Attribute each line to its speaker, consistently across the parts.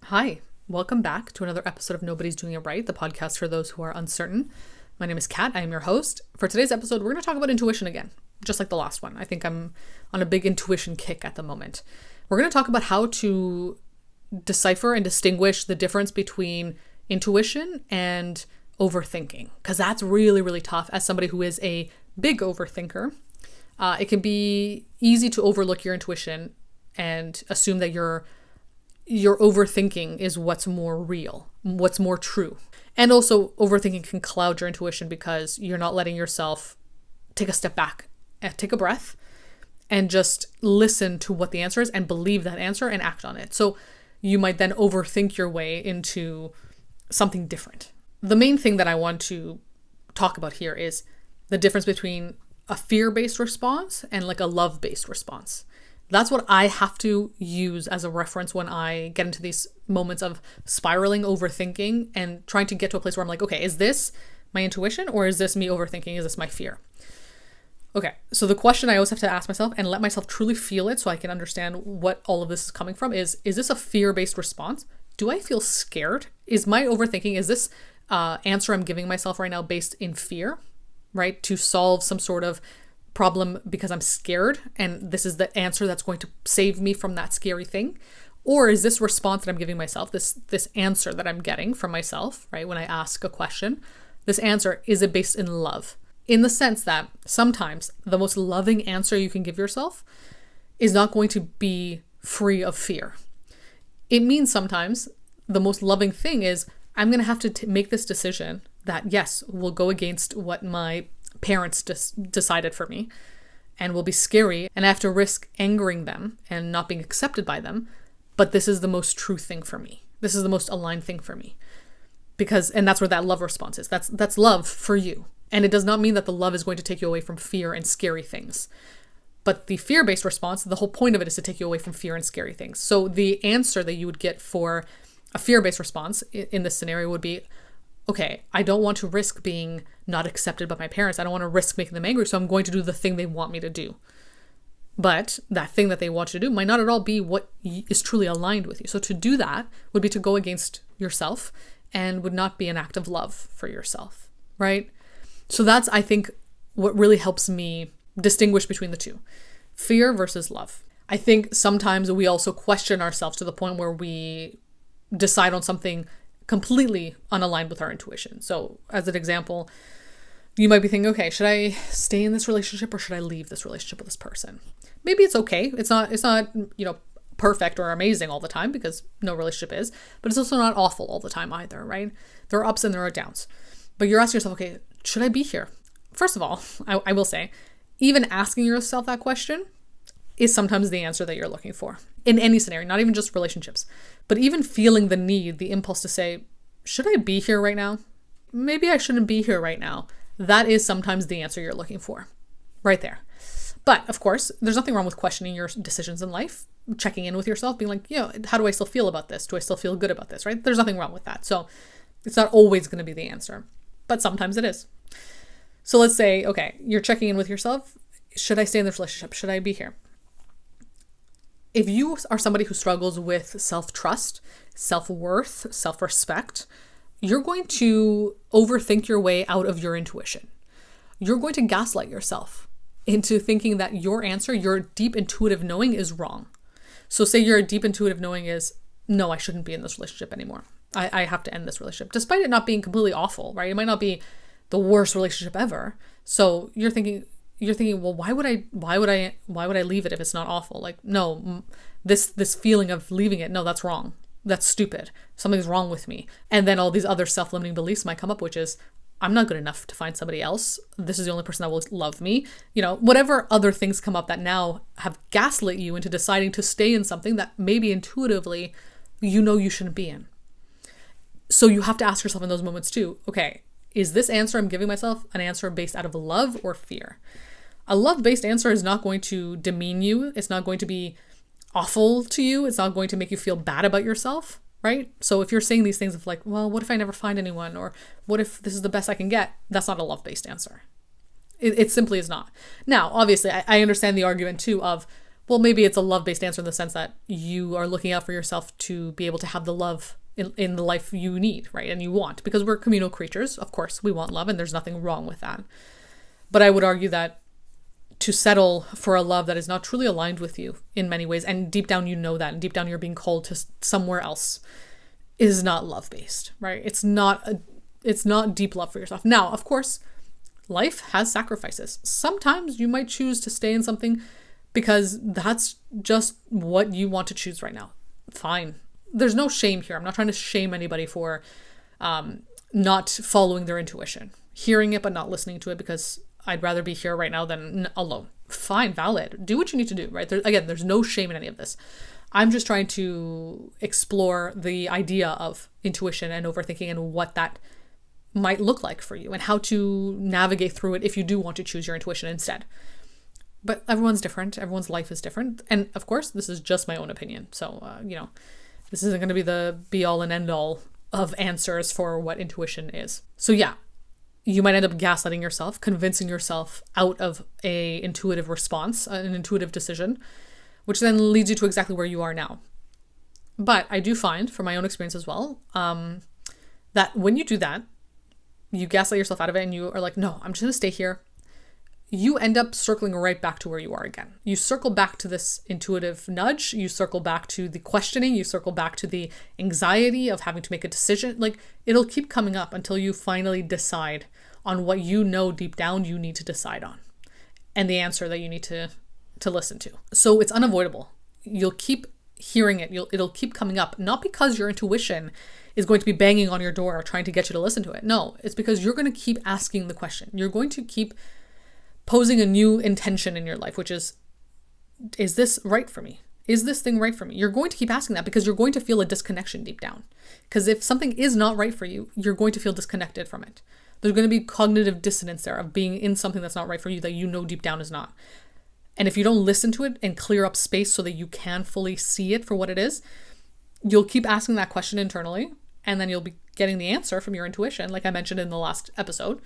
Speaker 1: Hi, welcome back to another episode of Nobody's Doing It Right, the podcast for those who are uncertain. My name is Kat. I am your host. For today's episode, we're going to talk about intuition again, just like the last one. I think I'm on a big intuition kick at the moment. We're going to talk about how to decipher and distinguish the difference between intuition and overthinking, because that's really, really tough as somebody who is a big overthinker. It can be easy to overlook your intuition and assume that your overthinking is what's more real, what's more true. And also overthinking can cloud your intuition because you're not letting yourself take a step back and take a breath and just listen to what the answer is and believe that answer and act on it. So you might then overthink your way into something different. The main thing that I want to talk about here is the difference between a fear-based response and like a love-based response. That's what I have to use as a reference when I get into these moments of spiraling, overthinking, and trying to get to a place where I'm like, okay, is this my intuition or is this me overthinking? Is this my fear? Okay, so the question I always have to ask myself and let myself truly feel it so I can understand what all of this is coming from is this a fear-based response? Do I feel scared? Is my overthinking, is this answer I'm giving myself right now based in fear, right? To solve some sort of problem because I'm scared and this is the answer that's going to save me from that scary thing? Or is this response that I'm giving myself, this answer that I'm getting from myself, right, when I ask a question, this answer, is it based in love? In the sense that sometimes the most loving answer you can give yourself is not going to be free of fear. It means sometimes the most loving thing is I'm going to have to make this decision that, yes, will go against what my parents decided for me and will be scary, and I have to risk angering them and not being accepted by them, but this is the most true thing for me. This is the most aligned thing for me. And that's where that love response is. That's love for you. And it does not mean that the love is going to take you away from fear and scary things. But the fear-based response, the whole point of it is to take you away from fear and scary things. So the answer that you would get for a fear-based response in this scenario would be, okay, I don't want to risk being not accepted by my parents. I don't want to risk making them angry, so I'm going to do the thing they want me to do. But that thing that they want you to do might not at all be what is truly aligned with you. So to do that would be to go against yourself and would not be an act of love for yourself, right? So that's, I think, what really helps me distinguish between the two. Fear versus love. I think sometimes we also question ourselves to the point where we decide on something completely unaligned with our intuition. So as an example, you might be thinking, okay, should I stay in this relationship or should I leave this relationship with this person? Maybe it's okay. It's not, perfect or amazing all the time, because no relationship is, but it's also not awful all the time either, right? There are ups and there are downs. But you're asking yourself, okay, should I be here? First of all, I will say, even asking yourself that question is sometimes the answer that you're looking for in any scenario, not even just relationships, but even feeling the need, the impulse to say, should I be here right now? Maybe I shouldn't be here right now. That is sometimes the answer you're looking for right there. But of course, there's nothing wrong with questioning your decisions in life, checking in with yourself, being like, how do I still feel about this? Do I still feel good about this, right? There's nothing wrong with that. So it's not always going to be the answer, but sometimes it is. So let's say, okay, you're checking in with yourself. Should I stay in this relationship? Should I be here? If you are somebody who struggles with self-trust, self-worth, self-respect, you're going to overthink your way out of your intuition. You're going to gaslight yourself into thinking that your answer, your deep intuitive knowing, is wrong. So say your deep intuitive knowing is, no, I shouldn't be in this relationship anymore. I have to end this relationship, despite it not being completely awful, right? It might not be the worst relationship ever. So you're thinking, well, why would I leave it if it's not awful? Like, no, this feeling of leaving it, no, that's wrong. That's stupid. Something's wrong with me. And then all these other self-limiting beliefs might come up, which is, I'm not good enough to find somebody else. This is the only person that will love me. Whatever other things come up that now have gaslit you into deciding to stay in something that maybe intuitively you shouldn't be in. So you have to ask yourself in those moments too, okay, is this answer I'm giving myself an answer based out of love or fear? A love-based answer is not going to demean you. It's not going to be awful to you. It's not going to make you feel bad about yourself, right? So if you're saying these things of like, well, what if I never find anyone? Or what if this is the best I can get? That's not a love-based answer. It simply is not. Now, obviously, I understand the argument too of, Well, maybe it's a love-based answer in the sense that you are looking out for yourself to be able to have the love in the life you need, right? And you want, because we're communal creatures. Of course, we want love, and there's nothing wrong with that. But I would argue that to settle for a love that is not truly aligned with you in many ways, and deep down you know that, and deep down you're being called to somewhere else, is not love-based, right? It's not deep love for yourself. Now, of course, life has sacrifices. Sometimes you might choose to stay in something because that's just what you want to choose right now. Fine. There's no shame here. I'm not trying to shame anybody for not following their intuition, hearing it but not listening to it because I'd rather be here right now than alone. Fine, valid. Do what you need to do, right? There's no shame in any of this. I'm just trying to explore the idea of intuition and overthinking and what that might look like for you and how to navigate through it if you do want to choose your intuition instead. But everyone's different. Everyone's life is different. And of course, this is just my own opinion. So, this isn't going to be the be all and end all of answers for what intuition is. So yeah, you might end up gaslighting yourself, convincing yourself out of a intuitive response, an intuitive decision, which then leads you to exactly where you are now. But I do find, from my own experience as well, that when you do that, you gaslight yourself out of it and you are like, no, I'm just going to stay here. You end up circling right back to where you are again. You circle back to this intuitive nudge. You circle back to the questioning. You circle back to the anxiety of having to make a decision. Like, it'll keep coming up until you finally decide on what you know deep down you need to decide on and the answer that you need to listen to. So it's unavoidable. You'll keep hearing it. It'll keep coming up, not because your intuition is going to be banging on your door trying to get you to listen to it. No, it's because you're going to keep asking the question. You're going to keep posing a new intention in your life, which is this right for me? Is this thing right for me? You're going to keep asking that because you're going to feel a disconnection deep down. Because if something is not right for you, you're going to feel disconnected from it. There's going to be cognitive dissonance there of being in something that's not right for you that you know deep down is not. And if you don't listen to it and clear up space so that you can fully see it for what it is, you'll keep asking that question internally, and then you'll be getting the answer from your intuition, like I mentioned in the last episode.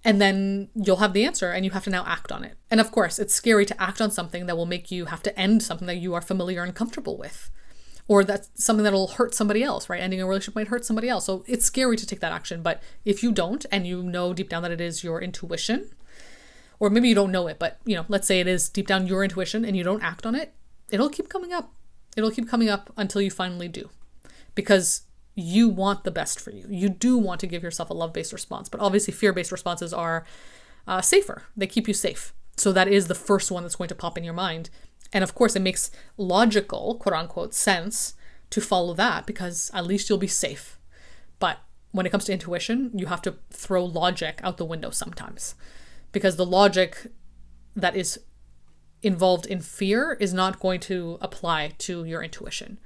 Speaker 1: And then you'll have the answer and you have to now act on it. And of course, it's scary to act on something that will make you have to end something that you are familiar and comfortable with. Or that's something that'll hurt somebody else, right? Ending a relationship might hurt somebody else. So it's scary to take that action. But if you don't, and you know deep down that it is your intuition, or maybe you don't know it, but let's say it is deep down your intuition and you don't act on it, it'll keep coming up. It'll keep coming up until you finally do. Because you want the best for you. You do want to give yourself a love-based response, but obviously fear-based responses are safer. They keep you safe. So that is the first one that's going to pop in your mind. And of course, it makes logical, quote unquote, sense to follow that because at least you'll be safe. But when it comes to intuition, you have to throw logic out the window sometimes because the logic that is involved in fear is not going to apply to your intuition.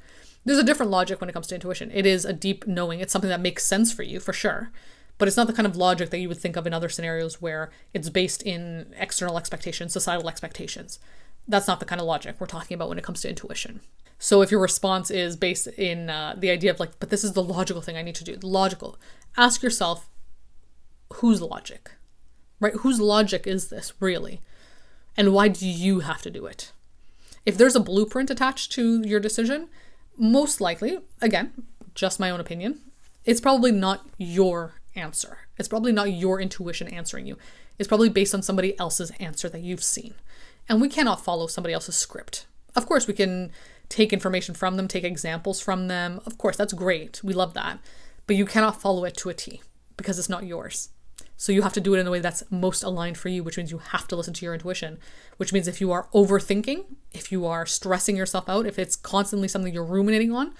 Speaker 1: There's a different logic when it comes to intuition. It is a deep knowing. It's something that makes sense for you, for sure. But it's not the kind of logic that you would think of in other scenarios where it's based in external expectations, societal expectations. That's not the kind of logic we're talking about when it comes to intuition. So if your response is based in the idea of but this is the logical thing I need to do, logical, ask yourself, whose logic, right? Whose logic is this really? And why do you have to do it? If there's a blueprint attached to your decision, most likely, again, just my own opinion, it's probably not your answer. It's probably not your intuition answering you. It's probably based on somebody else's answer that you've seen. And we cannot follow somebody else's script. Of course, we can take information from them, take examples from them. Of course, that's great. We love that. But you cannot follow it to a T because it's not yours. So you have to do it in a way that's most aligned for you, which means you have to listen to your intuition, which means if you are overthinking, if you are stressing yourself out, if it's constantly something you're ruminating on,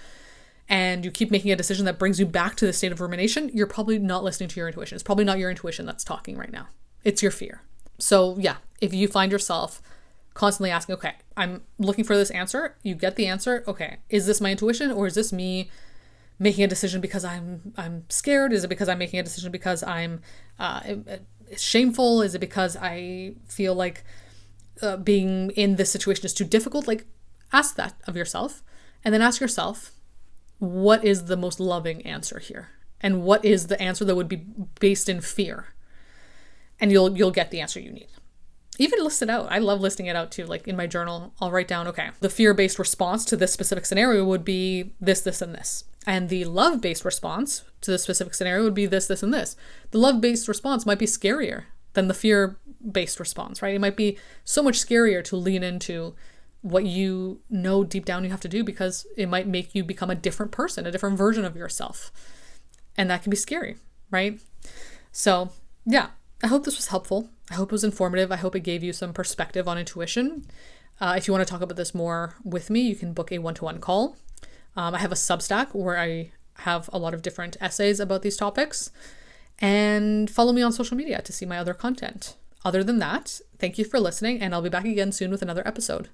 Speaker 1: and you keep making a decision that brings you back to the state of rumination, you're probably not listening to your intuition. It's probably not your intuition that's talking right now. It's your fear. So yeah, if you find yourself constantly asking, okay, I'm looking for this answer, you get the answer, okay, is this my intuition or is this me making a decision because I'm scared? Is it because I'm making a decision because I'm shameful? Is it because I feel like being in this situation is too difficult? Ask that of yourself, and then ask yourself, what is the most loving answer here? And what is the answer that would be based in fear? And you'll get the answer you need. even list it out. I love listing it out too. Like in my journal, I'll write down, okay, the fear-based response to this specific scenario would be this, this, and this. And the love-based response to the specific scenario would be this, this, and this. The love-based response might be scarier than the fear-based response, right? It might be so much scarier to lean into what you know deep down you have to do, because it might make you become a different person, a different version of yourself. And that can be scary, right? So yeah, I hope this was helpful. I hope it was informative. I hope it gave you some perspective on intuition. If you want to talk about this more with me, you can book a one-to-one call. I have a Substack where I have a lot of different essays about these topics. And follow me on social media to see my other content. Other than that, thank you for listening, and I'll be back again soon with another episode.